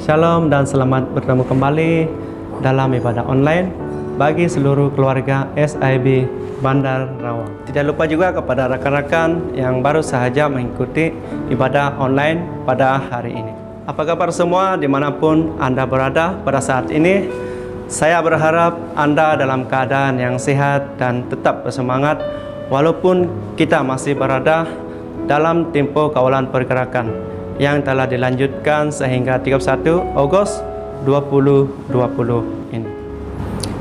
Shalom dan selamat bertemu kembali dalam ibadah online bagi seluruh keluarga SIB Bandar Rawang. Tidak lupa juga kepada rekan-rekan yang baru saja mengikuti ibadah online pada hari ini. Apa kabar semua dimanapun Anda berada pada saat ini? Saya berharap Anda dalam keadaan yang sehat dan tetap bersemangat walaupun kita masih berada dalam tempo kawalan pergerakan yang telah dilanjutkan sehingga 31 Agustus 2020 ini.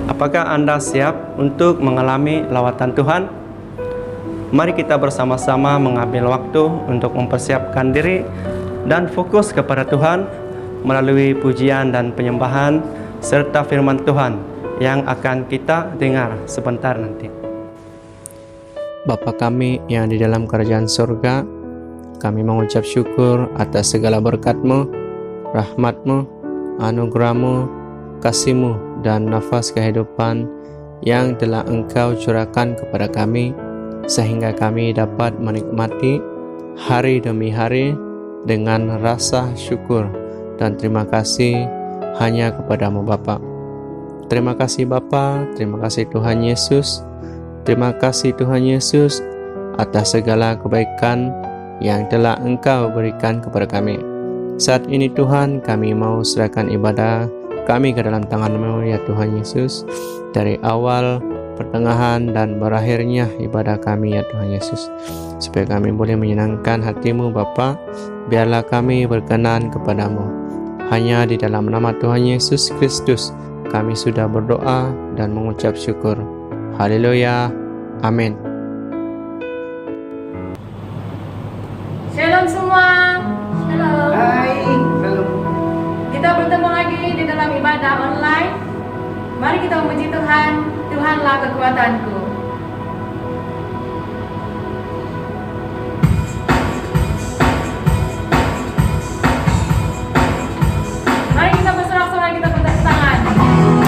Apakah Anda siap untuk mengalami lawatan Tuhan? Mari kita bersama-sama mengambil waktu untuk mempersiapkan diri dan fokus kepada Tuhan melalui pujian dan penyembahan serta firman Tuhan yang akan kita dengar sebentar nanti. Bapa kami yang di dalam kerajaan surga, kami mengucap syukur atas segala berkat-Mu, rahmat-Mu, anugerah-Mu, kasih-Mu, dan nafas kehidupan yang telah Engkau curahkan kepada kami, sehingga kami dapat menikmati hari demi hari dengan rasa syukur dan terima kasih hanya kepada-Mu Bapa. Terima kasih Bapa, terima kasih Tuhan Yesus, terima kasih Tuhan Yesus atas segala kebaikan yang telah Engkau berikan kepada kami. Saat ini Tuhan, kami mau serahkan ibadah kami ke dalam tangan-Mu ya Tuhan Yesus. Dari awal, pertengahan, dan berakhirnya ibadah kami ya Tuhan Yesus. Supaya kami boleh menyenangkan hati-Mu Bapa, biarlah kami berkenan kepada-Mu. Hanya di dalam nama Tuhan Yesus Kristus kami sudah berdoa dan mengucap syukur. Haleluya. Amin. Shalom semua. Shalom. Hai, shalom. Kita bertemu lagi di dalam ibadah online. Mari kita memuji Tuhan. Tuhanlah kekuatanku. Mari kita bersorak-sorai, kita bertepuk tangan. Tuhan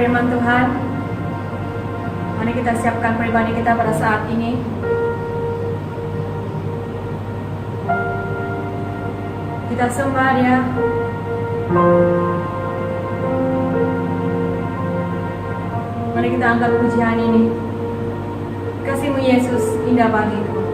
firman Tuhan. Mari kita siapkan pribadi kita pada saat ini. Kita sembah Dia. Mari kita angkat pujian ini. Kasih-Mu Yesus indah bagiku.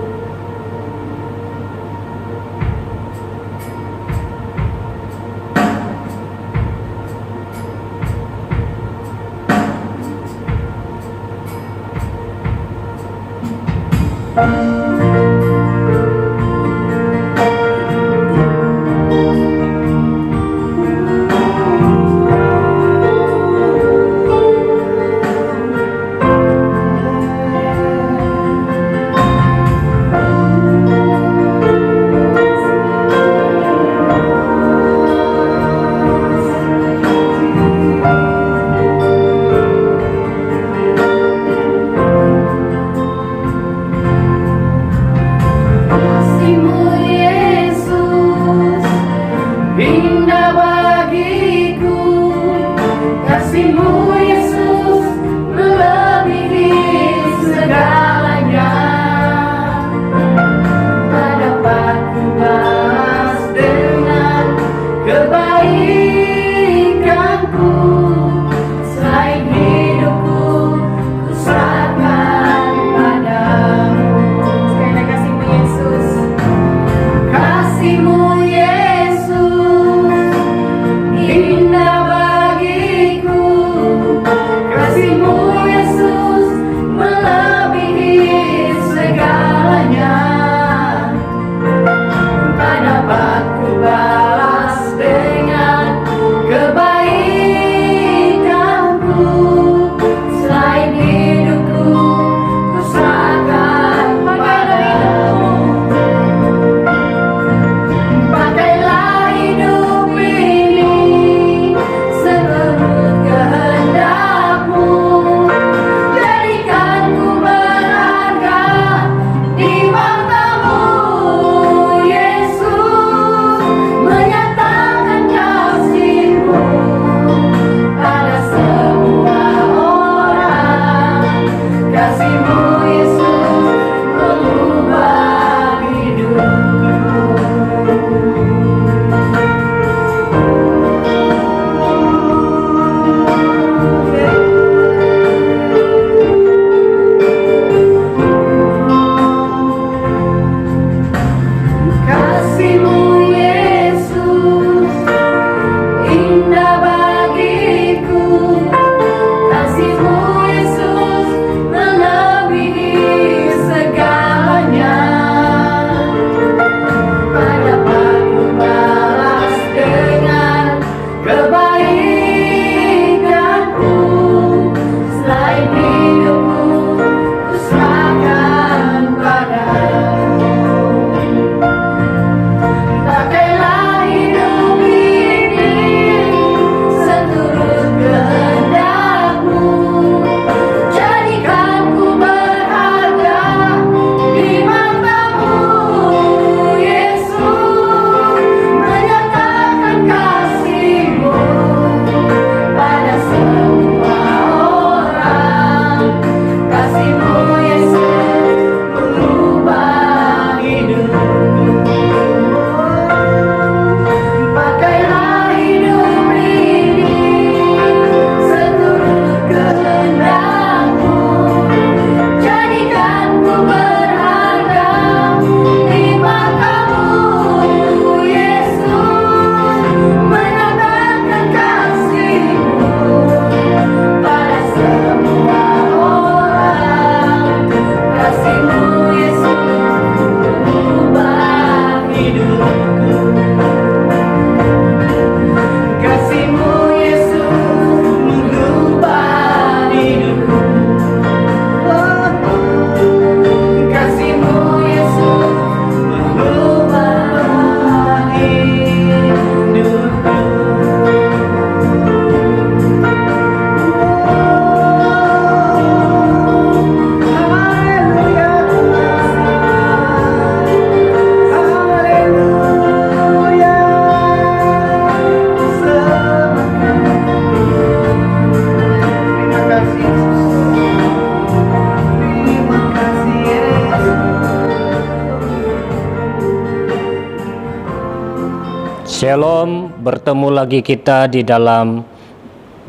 Shalom, bertemu lagi kita di dalam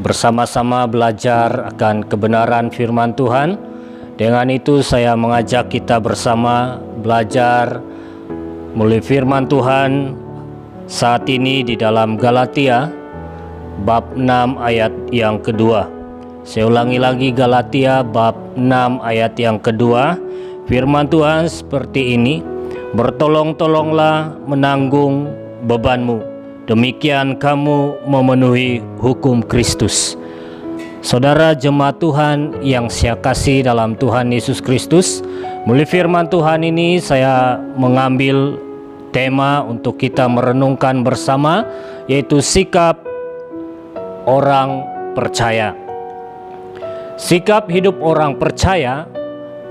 bersama-sama belajar akan kebenaran firman Tuhan. Dengan itu saya mengajak kita bersama belajar melalui firman Tuhan saat ini di dalam Galatia bab 6 ayat yang kedua. Saya ulangi lagi, Galatia bab 6 ayat yang kedua. Firman Tuhan seperti ini, bertolong-tolonglah menanggung bebanmu, demikian kamu memenuhi hukum Kristus. Saudara jemaat Tuhan yang saya kasih dalam Tuhan Yesus Kristus, melalui firman Tuhan ini saya mengambil tema untuk kita merenungkan bersama, yaitu sikap orang percaya. Sikap hidup orang percaya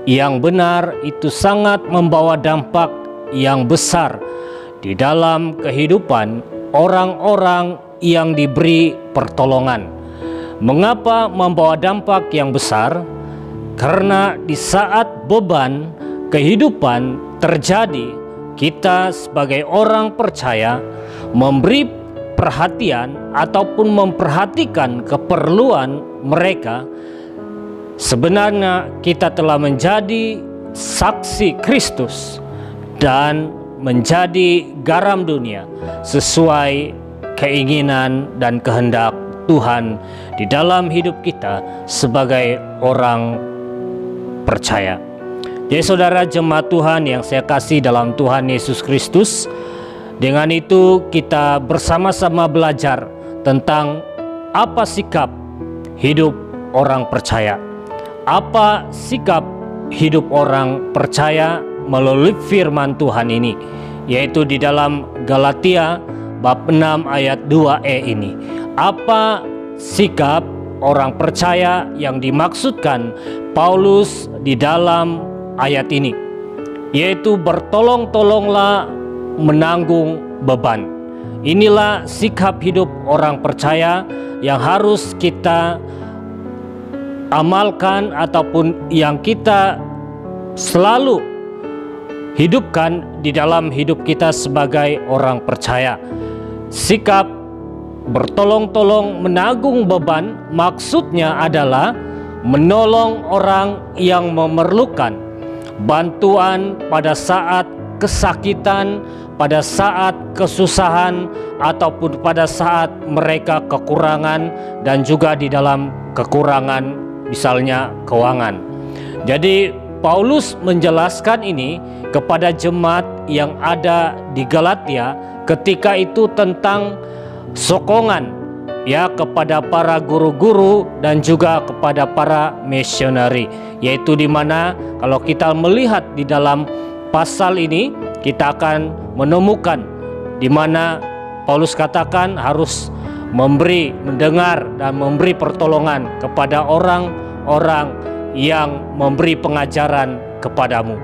yang benar itu sangat membawa dampak yang besar di dalam kehidupan orang-orang yang diberi pertolongan. Mengapa membawa dampak yang besar? Karena di saat beban kehidupan terjadi, kita sebagai orang percaya memberi perhatian ataupun memperhatikan keperluan mereka. Sebenarnya kita telah menjadi saksi Kristus dan menjadi garam dunia sesuai keinginan dan kehendak Tuhan di dalam hidup kita sebagai orang percaya. Jadi saudara jemaat Tuhan yang saya kasih dalam Tuhan Yesus Kristus, dengan itu kita bersama-sama belajar tentang apa sikap hidup orang percaya. Apa sikap hidup orang percaya melalui firman Tuhan ini, yaitu di dalam Galatia bab 6 ayat 2e ini. Apa sikap orang percaya yang dimaksudkan Paulus di dalam ayat ini, yaitu bertolong-tolonglah menanggung beban. Inilah sikap hidup orang percaya yang harus kita amalkan ataupun yang kita selalu hidupkan di dalam hidup kita sebagai orang percaya. Sikap bertolong-tolong menanggung beban maksudnya adalah menolong orang yang memerlukan bantuan pada saat kesakitan, pada saat kesusahan, ataupun pada saat mereka kekurangan dan juga di dalam kekurangan misalnya keuangan. Jadi Paulus menjelaskan ini kepada jemaat yang ada di Galatia ketika itu tentang sokongan ya kepada para guru-guru dan juga kepada para misionari, yaitu di mana kalau kita melihat di dalam pasal ini kita akan menemukan di mana Paulus katakan harus memberi, mendengar dan memberi pertolongan kepada orang-orang yang memberi pengajaran kepadamu.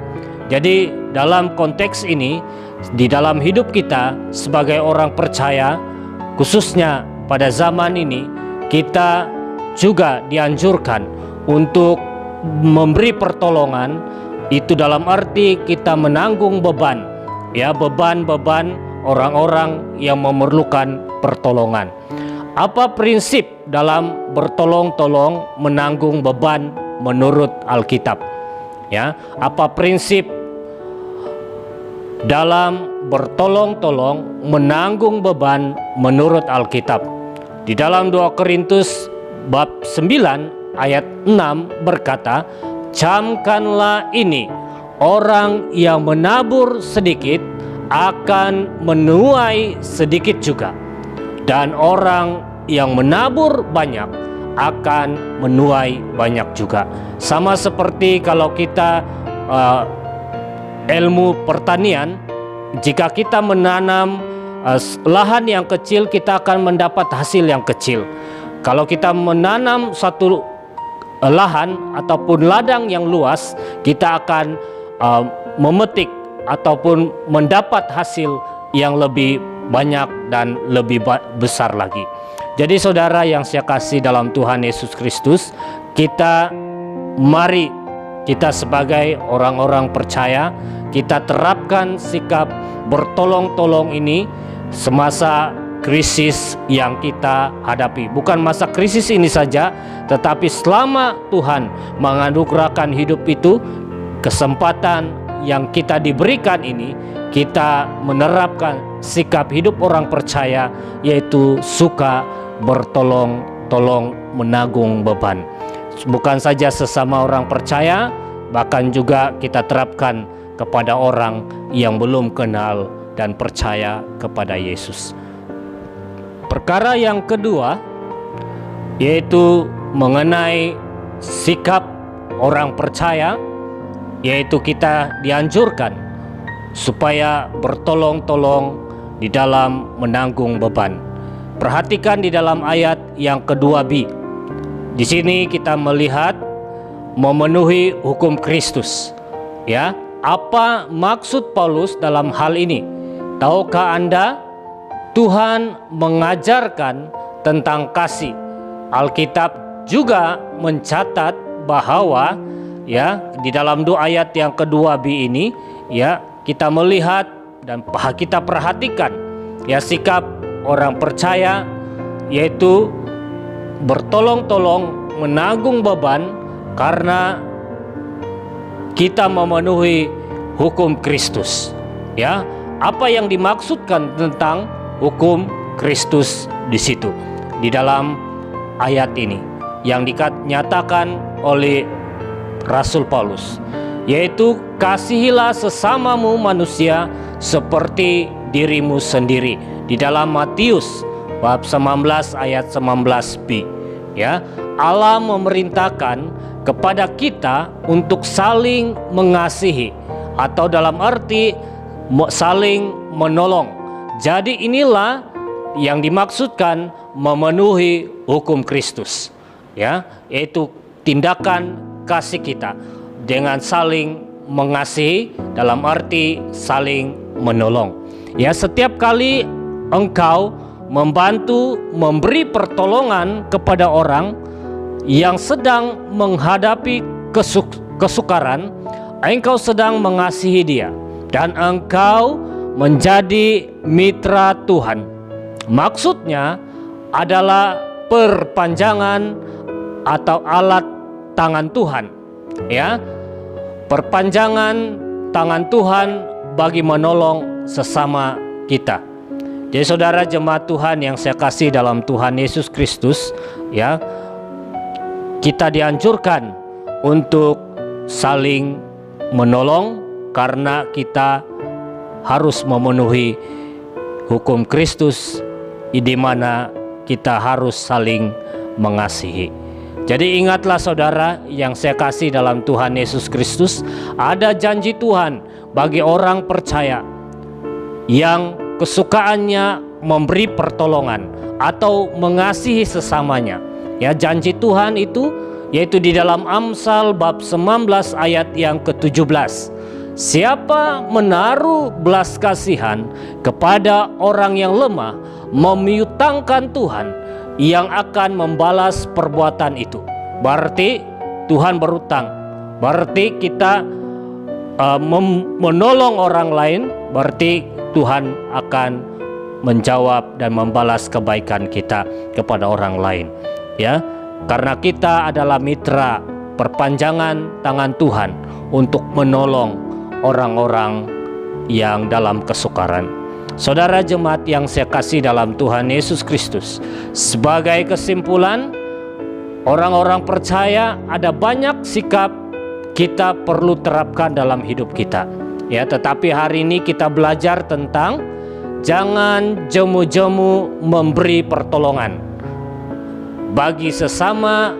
Jadi dalam konteks ini, di dalam hidup kita sebagai orang percaya, khususnya pada zaman ini, kita juga dianjurkan untuk memberi pertolongan. Itu dalam arti kita menanggung beban, ya, beban-beban orang-orang yang memerlukan pertolongan. Apa prinsip dalam bertolong-tolong menanggung beban menurut Alkitab? Ya, apa prinsip dalam bertolong-tolong menanggung beban menurut Alkitab? Di dalam 2 Korintus bab 9 ayat 6 berkata, camkanlah ini, orang yang menabur sedikit akan menuai sedikit juga, dan orang yang menabur banyak akan menuai banyak juga. Sama seperti kalau kita ilmu pertanian, jika kita menanam lahan yang kecil, kita akan mendapat hasil yang kecil. Kalau kita menanam satu lahan ataupun ladang yang luas, kita akan memetik ataupun mendapat hasil yang lebih banyak dan lebih besar lagi. Jadi saudara yang saya kasih dalam Tuhan Yesus Kristus, mari kita sebagai orang-orang percaya, kita terapkan sikap bertolong-tolong ini semasa krisis yang kita hadapi. Bukan masa krisis ini saja, tetapi selama Tuhan menganugerahkan hidup itu, kesempatan yang kita diberikan ini, kita menerapkan sikap hidup orang percaya, yaitu suka bertolong-tolong menanggung beban. Bukan saja sesama orang percaya, bahkan juga kita terapkan kepada orang yang belum kenal dan percaya kepada Yesus. Perkara yang kedua yaitu mengenai sikap orang percaya, yaitu kita dianjurkan supaya bertolong-tolong di dalam menanggung beban. Perhatikan di dalam ayat yang kedua B. Di sini kita melihat memenuhi hukum Kristus. Ya, apa maksud Paulus dalam hal ini? Tahukah Anda, Tuhan mengajarkan tentang kasih. Alkitab juga mencatat bahwa ya, di dalam dua ayat yang kedua B ini, ya, kita melihat dan kita perhatikan ya sikap orang percaya, yaitu bertolong-tolong menanggung beban karena kita memenuhi hukum Kristus. Ya, apa yang dimaksudkan tentang hukum Kristus di situ di dalam ayat ini yang dinyatakan oleh Rasul Paulus, yaitu kasihilah sesamamu manusia seperti dirimu sendiri, di dalam Matius bab 19 ayat 19b. Ya, Allah memerintahkan kepada kita untuk saling mengasihi, atau dalam arti saling menolong. Jadi inilah yang dimaksudkan memenuhi hukum Kristus, ya, yaitu tindakan kasih kita dengan saling mengasihi, dalam arti saling menolong. Ya, setiap kali engkau membantu memberi pertolongan kepada orang yang sedang menghadapi kesukaran, engkau sedang mengasihi dia dan engkau menjadi mitra Tuhan. Maksudnya adalah perpanjangan atau alat tangan Tuhan, ya, perpanjangan tangan Tuhan bagi menolong sesama kita. Jadi saudara jemaat Tuhan yang saya kasih dalam Tuhan Yesus Kristus, ya, kita dianjurkan untuk saling menolong karena kita harus memenuhi hukum Kristus, di mana kita harus saling mengasihi. Jadi ingatlah saudara yang saya kasih dalam Tuhan Yesus Kristus, ada janji Tuhan bagi orang percaya yang kesukaannya memberi pertolongan atau mengasihi sesamanya. Ya, janji Tuhan itu yaitu di dalam Amsal bab 19 ayat yang ke-17. Siapa menaruh belas kasihan kepada orang yang lemah, memiutangkan Tuhan yang akan membalas perbuatan itu. Berarti Tuhan berutang. Berarti kita menolong orang lain, berarti Tuhan akan menjawab dan membalas kebaikan kita kepada orang lain. Ya, karena kita adalah mitra, perpanjangan tangan Tuhan untuk menolong orang-orang yang dalam kesukaran. Saudara jemaat yang saya kasih dalam Tuhan Yesus Kristus, sebagai kesimpulan, orang-orang percaya ada banyak sikap kita perlu terapkan dalam hidup kita. Ya, tetapi hari ini kita belajar tentang jangan jemu-jemu memberi pertolongan bagi sesama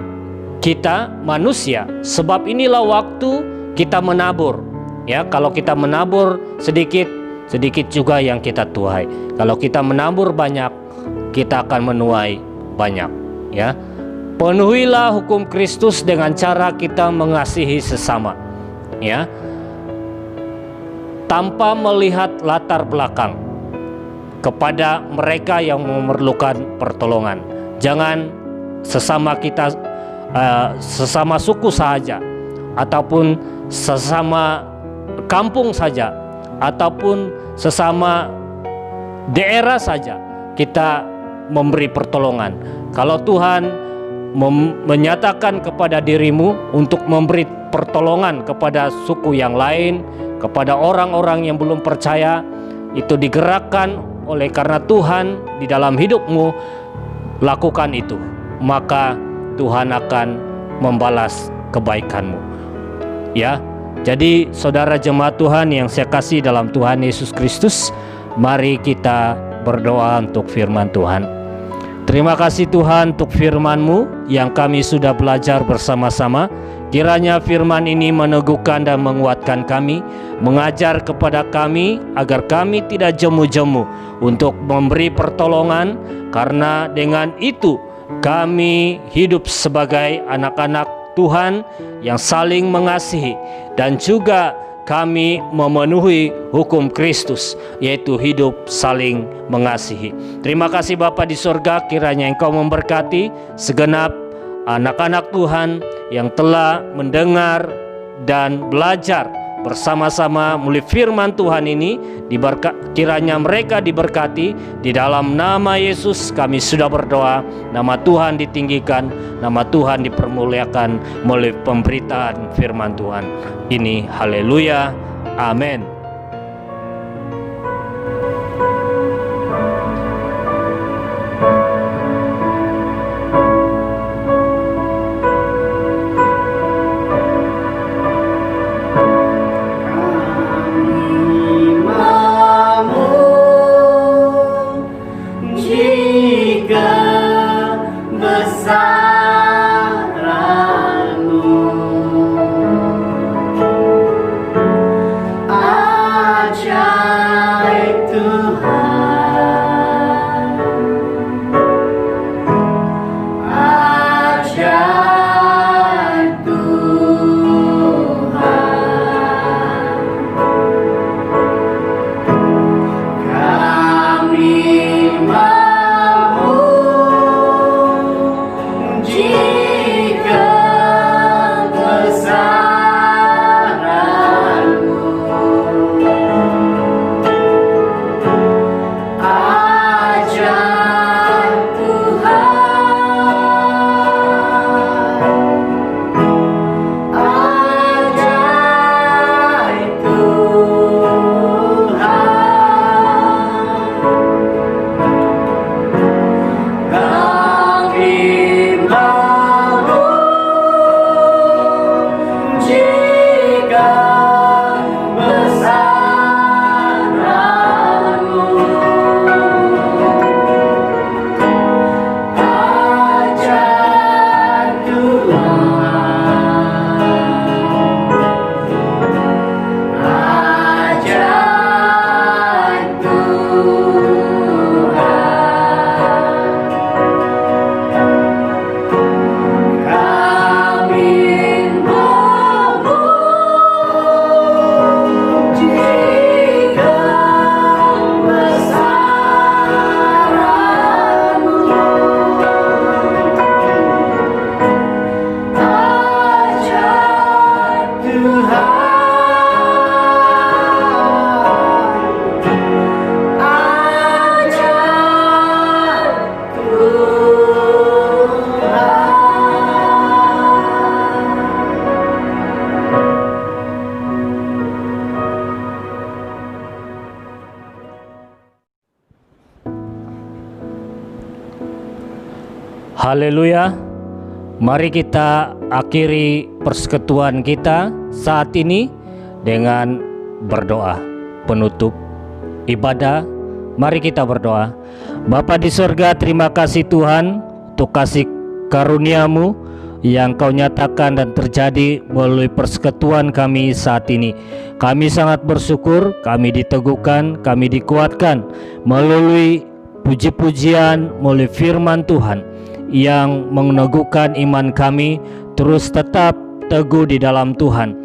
kita manusia, sebab inilah waktu kita menabur. Ya, kalau kita menabur sedikit, sedikit juga yang kita tuai. Kalau kita menabur banyak, kita akan menuai banyak. Ya, penuhilah hukum Kristus dengan cara kita mengasihi sesama. Ya, tanpa melihat latar belakang kepada mereka yang memerlukan pertolongan. Jangan sesama kita, sesama suku saja, ataupun sesama kampung saja, ataupun sesama daerah saja kita memberi pertolongan. Kalau Tuhan menyatakan kepada dirimu untuk memberi pertolongan kepada suku yang lain, kepada orang-orang yang belum percaya, itu digerakkan oleh karena Tuhan di dalam hidupmu, lakukan itu, maka Tuhan akan membalas kebaikanmu. Ya, jadi saudara jemaat Tuhan yang saya kasih dalam Tuhan Yesus Kristus, mari kita berdoa untuk firman Tuhan. Terima kasih Tuhan untuk firman-Mu yang kami sudah belajar bersama-sama. Kiranya firman ini meneguhkan dan menguatkan kami, mengajar kepada kami agar kami tidak jemu-jemu untuk memberi pertolongan, karena dengan itu kami hidup sebagai anak-anak Tuhan yang saling mengasihi, dan juga kami memenuhi hukum Kristus, yaitu hidup saling mengasihi. Terima kasih Bapa di sorga, kiranya Engkau memberkati segenap anak-anak Tuhan yang telah mendengar dan belajar bersama-sama melalui firman Tuhan ini. Kiranya mereka diberkati. Di dalam nama Yesus kami sudah berdoa. Nama Tuhan ditinggikan, nama Tuhan dipermuliakan melalui pemberitaan firman Tuhan ini. Haleluya, amin. Haleluya. Mari kita akhiri persekutuan kita saat ini dengan berdoa penutup ibadah. Mari kita berdoa. Bapa di sorga, terima kasih Tuhan untuk kasih karunia-Mu yang Kau nyatakan dan terjadi melalui persekutuan kami saat ini. Kami sangat bersyukur, kami diteguhkan, kami dikuatkan melalui puji-pujian, melalui firman Tuhan yang meneguhkan iman kami terus tetap teguh di dalam Tuhan.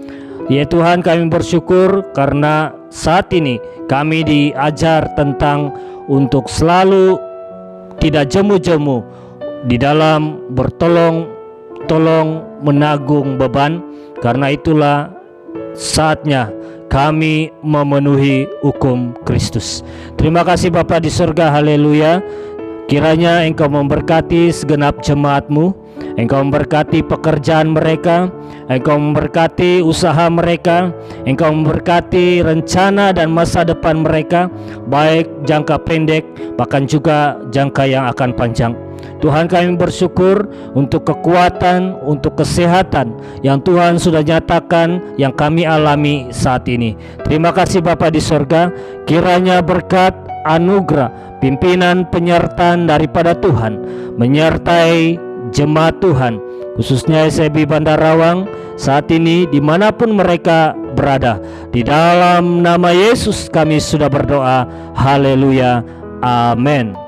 Ya Tuhan, kami bersyukur karena saat ini kami diajar tentang untuk selalu tidak jemu-jemu di dalam bertolong menanggung beban. Karena itulah saatnya kami memenuhi hukum Kristus. Terima kasih Bapa di surga, haleluya. Kiranya Engkau memberkati segenap jemaat-Mu, Engkau memberkati pekerjaan mereka, Engkau memberkati usaha mereka, Engkau memberkati rencana dan masa depan mereka, baik jangka pendek bahkan juga jangka yang akan panjang. Tuhan, kami bersyukur untuk kekuatan, untuk kesehatan yang Tuhan sudah nyatakan yang kami alami saat ini. Terima kasih Bapa di sorga, kiranya berkat, anugerah, pimpinan, penyertaan daripada Tuhan menyertai jemaat Tuhan, khususnya SCB Bandar Rawang saat ini dimanapun mereka berada. Di dalam nama Yesus kami sudah berdoa, haleluya, amin.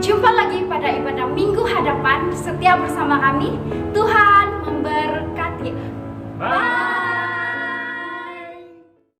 Jumpa lagi pada ibadah minggu hadapan. Setia bersama kami. Tuhan memberkati. Bye.